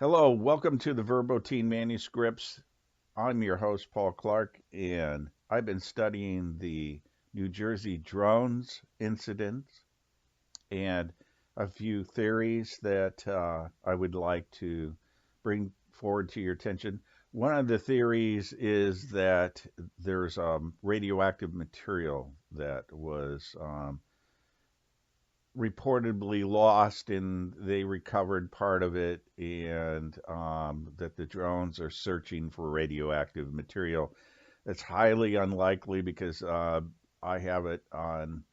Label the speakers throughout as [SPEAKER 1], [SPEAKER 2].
[SPEAKER 1] Hello, welcome to the Verboten Manuscripts. I'm your host, Paul Clark, and I've been studying the New Jersey drones incident and a few theories that I would like to bring forward to your attention. One of the theories is that there's radioactive material that was reportedly lost and they recovered part of it, and that the drones are searching for radioactive material. It's highly unlikely because I have it on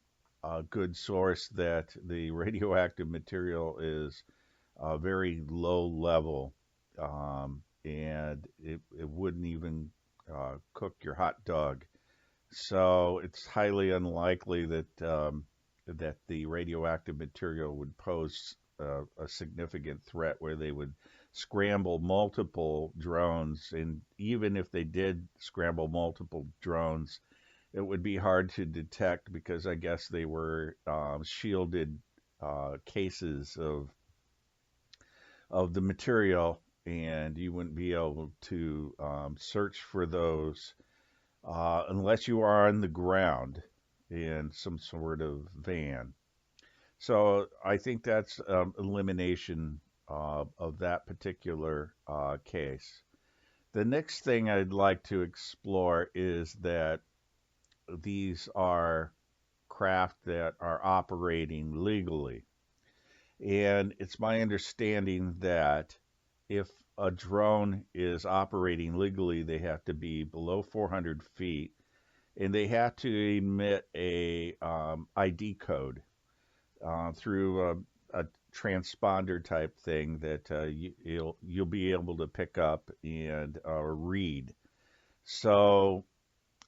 [SPEAKER 1] a good source that the radioactive material is very low level, and it wouldn't even cook your hot dog. So it's highly unlikely that the radioactive material would pose a significant threat where they would scramble multiple drones. And even if they did scramble multiple drones, it would be hard to detect because I guess they were shielded cases of the material, and you wouldn't be able to search for those unless you are on the ground in some sort of van. So I think that's elimination of that particular case. The next thing I'd like to explore is that these are craft that are operating legally. And it's my understanding that if a drone is operating legally, they have to be below 400 feet and they have to emit a ID code through a transponder type thing that you'll be able to pick up and read. So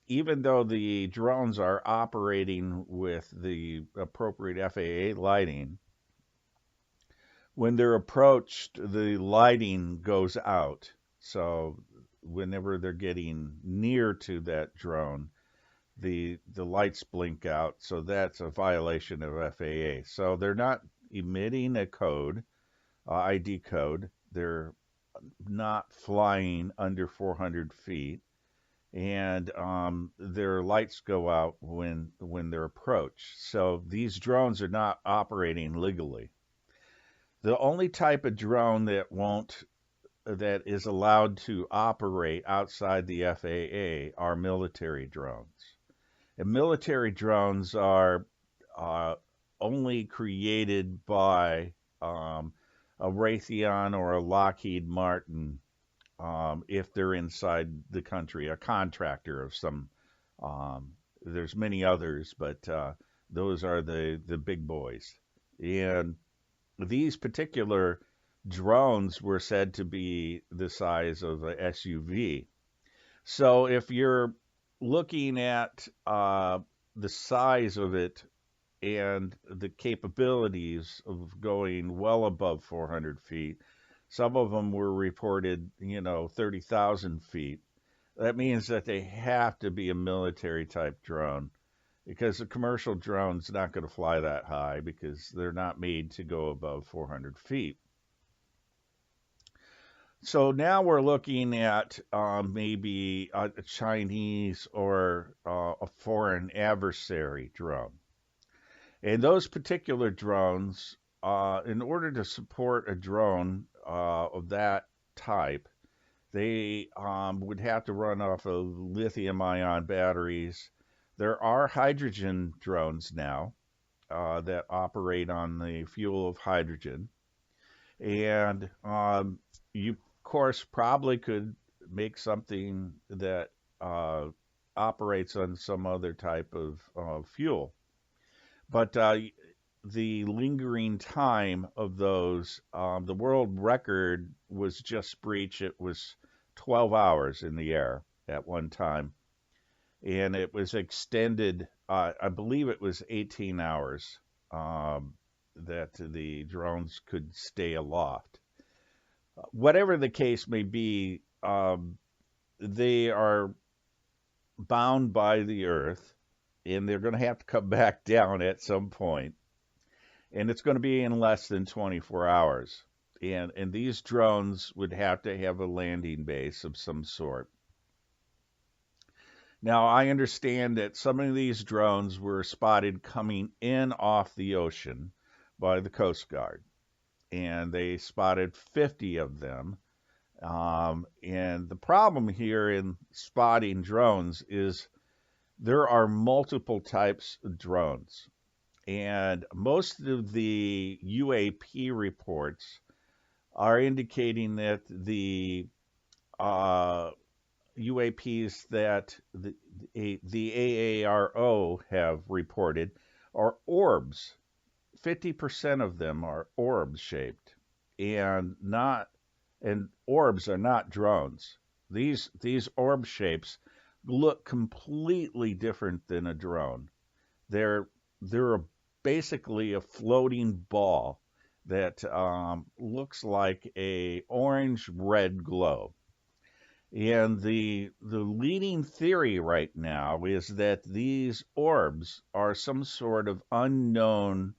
[SPEAKER 1] even though the drones are operating with the appropriate FAA lighting, when they're approached, the lighting goes out. So whenever they're getting near to that drone, the lights blink out, so that's a violation of FAA. So they're not emitting a code, ID code. They're not flying under 400 feet, and their lights go out when they're approached. So these drones are not operating legally. The only type of drone that is allowed to operate outside the FAA are military drones. And military drones are uh, only created by a Raytheon or a Lockheed Martin if they're inside the country, a contractor of some. There's many others, but those are the big boys. And these particular drones were said to be the size of a SUV. So if you're looking at the size of it and the capabilities of going well above 400 feet, some of them were reported, 30,000 feet. That means that they have to be a military type drone because a commercial drone's not going to fly that high because they're not made to go above 400 feet. So now we're looking at maybe a Chinese or a foreign adversary drone. And those particular drones, in order to support a drone of that type, they would have to run off of lithium ion batteries. There are hydrogen drones now that operate on the fuel of hydrogen. And you, of course, probably could make something that operates on some other type of fuel. But the lingering time of those, the world record was just breached. It was 12 hours in the air at one time. And it was extended, I believe it was 18 hours that the drones could stay aloft. Whatever the case may be, they are bound by the earth and they're going to have to come back down at some point, and it's going to be in less than 24 hours. And these drones would have to have a landing base of some sort. Now, I understand that some of these drones were spotted coming in off the ocean by the Coast Guard, and they spotted 50 of them. And the problem here in spotting drones is there are multiple types of drones. And most of the UAP reports are indicating that the UAPs that the AARO have reported are orbs. 50% of them are orb shaped and orbs are not drones. These orb shapes look completely different than a drone. They're basically a floating ball that looks like a orange red glow. And the leading theory right now is that these orbs are some sort of unknown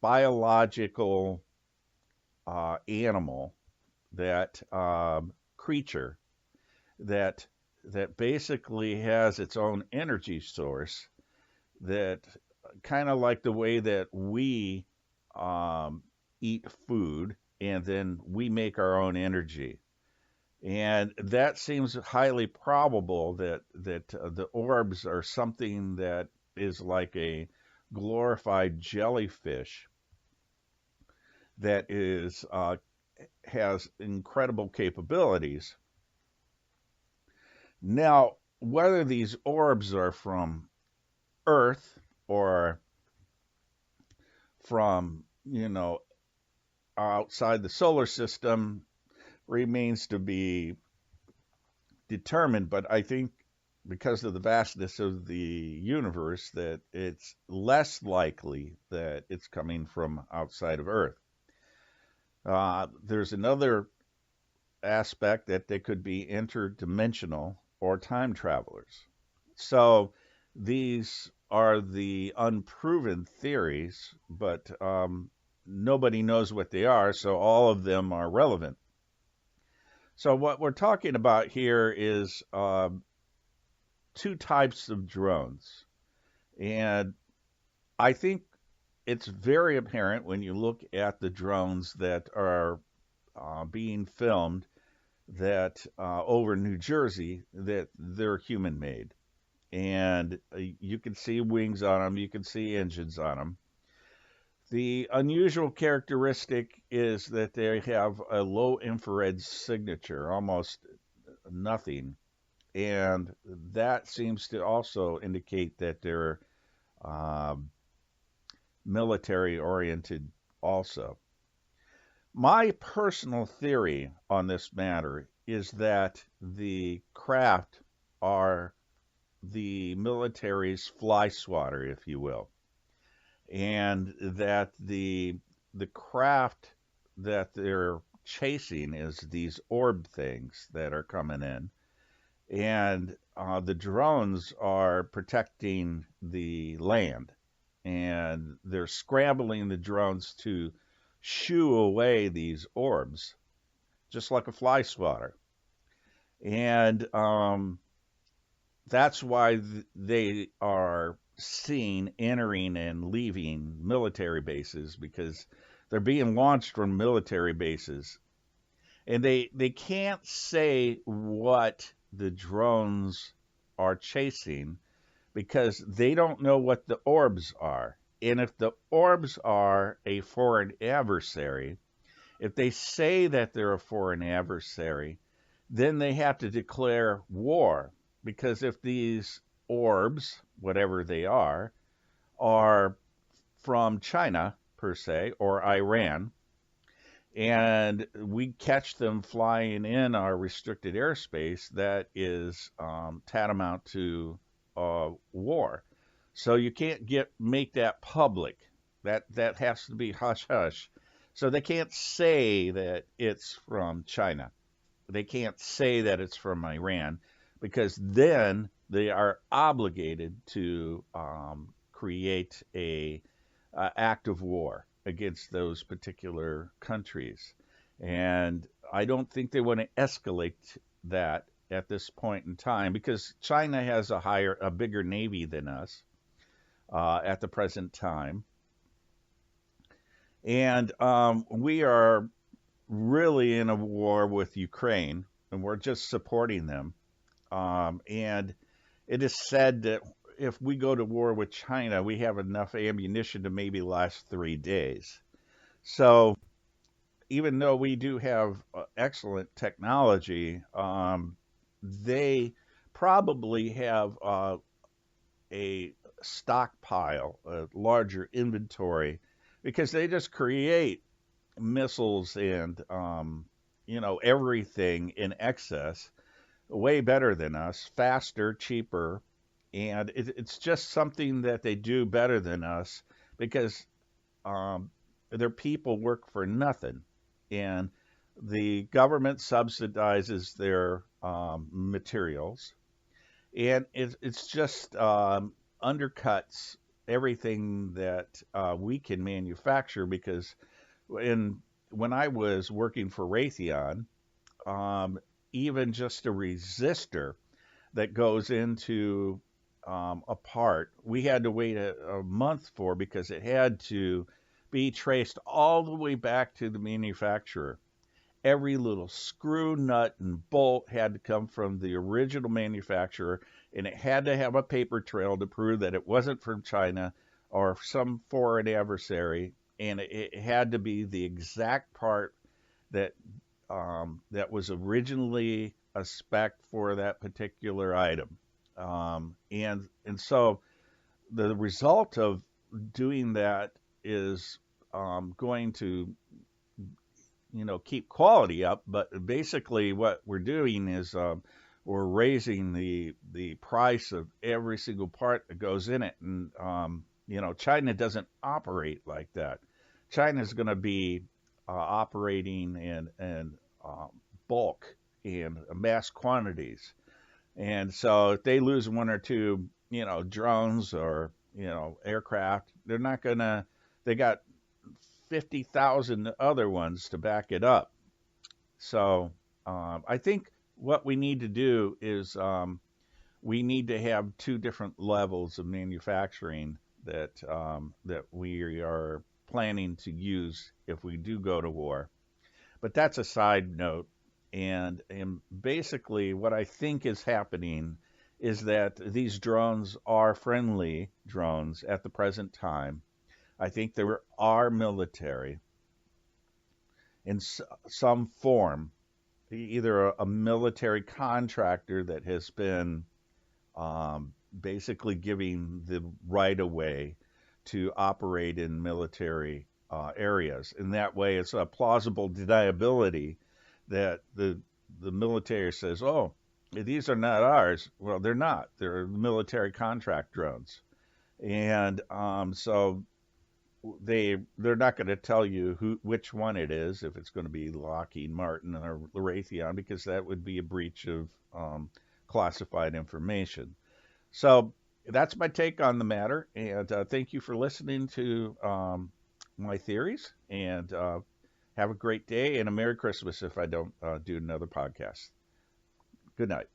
[SPEAKER 1] biological animal, that creature that basically has its own energy source, that kind of like the way that we eat food and then we make our own energy. And that seems highly probable that the orbs are something that is like a glorified jellyfish that is has incredible capabilities. Now, whether these orbs are from Earth or from, outside the solar system remains to be determined, but I think because of the vastness of the universe that it's less likely that it's coming from outside of Earth. There's another aspect that they could be interdimensional or time travelers. So these are the unproven theories, but nobody knows what they are, so all of them are relevant. So what we're talking about here is two types of drones. And I think it's very apparent when you look at the drones that are being filmed that over New Jersey, that they're human made. And you can see wings on them, you can see engines on them. The unusual characteristic is that they have a low infrared signature, almost nothing. And that seems to also indicate that they're military oriented also. My personal theory on this matter is that the craft are the military's fly swatter, if you will, and that the craft that they're chasing is these orb things that are coming in, and the drones are protecting the land, and they're scrambling the drones to shoo away these orbs, just like a fly swatter. And that's why they are seen entering and leaving military bases, because they're being launched from military bases. And they can't say what the drones are chasing because they don't know what the orbs are. And if the orbs are a foreign adversary, if they say that they're a foreign adversary, then they have to declare war. Because if these orbs, whatever they are from China, per se, or Iran, and we catch them flying in our restricted airspace, that is tantamount to war. So you can't make that public. That has to be hush hush. So they can't say that it's from China. They can't say that it's from Iran, because then they are obligated to create a act of war. against those particular countries. And I don't think they want to escalate that at this point in time because China has a bigger navy than us at the present time, and we are really in a war with Ukraine, and we're just supporting them. And it is said that if we go to war with China, we have enough ammunition to maybe last 3 days. So even though we do have excellent technology, they probably have a stockpile, a larger inventory, because they just create missiles and everything in excess, way better than us, faster, cheaper, and it's just something that they do better than us because um, their people work for nothing, and the government subsidizes their materials, and it's just undercuts everything that we can manufacture because when I was working for Raytheon, um, even just a resistor that goes into a part, we had to wait a month for because it had to be traced all the way back to the manufacturer. Every little screw, nut, and bolt had to come from the original manufacturer, and it had to have a paper trail to prove that it wasn't from China or some foreign adversary, and it had to be the exact part that that was originally a spec for that particular item. And so the result of doing that is going to keep quality up, but basically what we're doing is we're raising the price of every single part that goes in it, and China doesn't operate like that. China's going to be operating in um, bulk and mass quantities, and so if they lose one or two drones or aircraft, they're not going to. They got 50,000 other ones to back it up. So I think what we need to do is we need to have two different levels of manufacturing that we are planning to use if we do go to war. But that's a side note. And basically, what I think is happening is that these drones are friendly drones at the present time. I think there are military in some form, either a military contractor that has been basically giving the right of way to operate in military areas. In that way, it's a plausible deniability that the military says, "Oh, these are not ours." Well, they're not. They're military contract drones, and so they're not going to tell you which one it is, if it's going to be Lockheed Martin or Raytheon, because that would be a breach of classified information. So that's my take on the matter, and thank you for listening to my theories. And have a great day and a Merry Christmas if I don't do another podcast. Good night.